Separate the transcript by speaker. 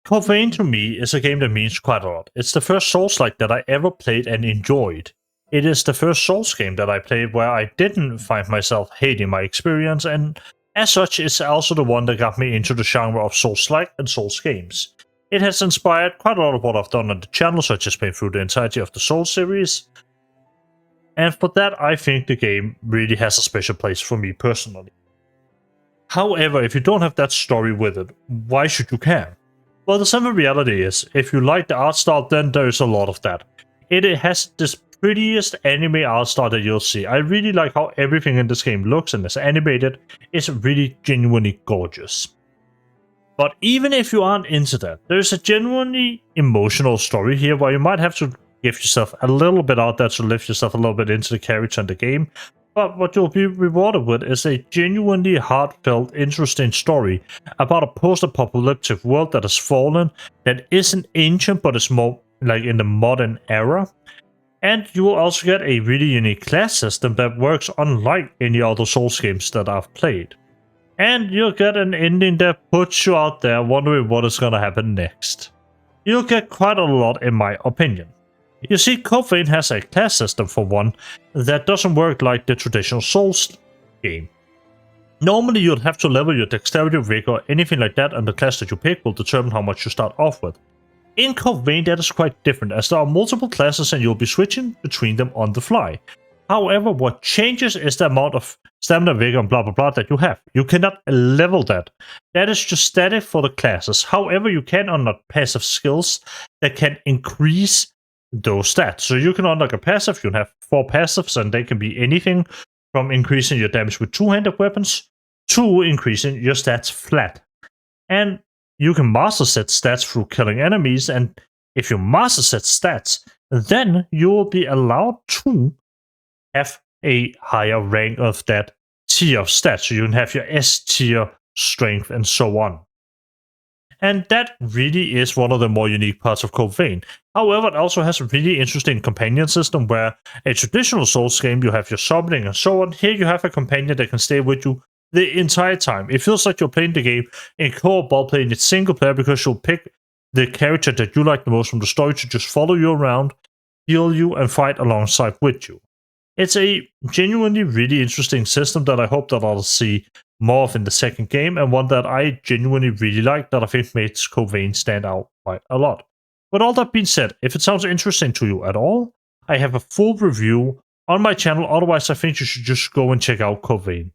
Speaker 1: Code Vein to me is a game that means quite a lot. It's the first Souls-like that I ever played and enjoyed. It is the first Souls game that I played where I didn't find myself hating my experience, and as such, it's also the one that got me into the genre of Souls-like and Souls games. It has inspired quite a lot of what I've done on the channel, such as playing through the entirety of the Souls series. And for that, I think the game really has a special place for me personally. However, if you don't have that story with it, why should you care? Well, the simple reality is, if you like the art style, then there's a lot of that. It has this prettiest anime art style that you'll see. I really like how everything in this game looks and is animated. It's really genuinely gorgeous. But even if you aren't into that, there's a genuinely emotional story here where you might have to give yourself a little bit out there to lift yourself a little bit into the character and the game. But what you'll be rewarded with is a genuinely heartfelt, interesting story about a post-apocalyptic world that has fallen, that isn't ancient but is more like in the modern era. And you will also get a really unique class system that works unlike any other Souls games that I've played. And you'll get an ending that puts you out there wondering what is going to happen next. You'll get quite a lot in my opinion. You see, Code Vein has a class system for one that doesn't work like the traditional Souls game. Normally you'll have to level your dexterity, vigor, or anything like that, and the class that you pick will determine how much you start off with. In Code Vein that is quite different, as there are multiple classes and you'll be switching between them on the fly. However, what changes is the amount of stamina, vigor, and blah blah blah that you have. You cannot level that. That is just static for the classes. However, you can unlock passive skills that can increase those stats. So you can unlock a passive, you can have 4 passives, and they can be anything from increasing your damage with two-handed weapons to increasing your stats flat. And you can master set stats through killing enemies, and if you master set stats, then you will be allowed to have a higher rank of that tier of stats. So you can have your S tier strength and so on. And that really is one of the more unique parts of Code Vein. However, it also has a really interesting companion system where a traditional Souls game, you have your summoning and so on. Here you have a companion that can stay with you the entire time. It feels like you're playing the game in co-op while playing it single player, because you'll pick the character that you like the most from the story to just follow you around, heal you, and fight alongside with you. It's a genuinely really interesting system that I hope that I'll see more of in the second game, and one that I genuinely really like, that I think makes Code Vein stand out quite a lot. With all that being said, if it sounds interesting to you at all, I have a full review on my channel. Otherwise, I think you should just go and check out Code Vein.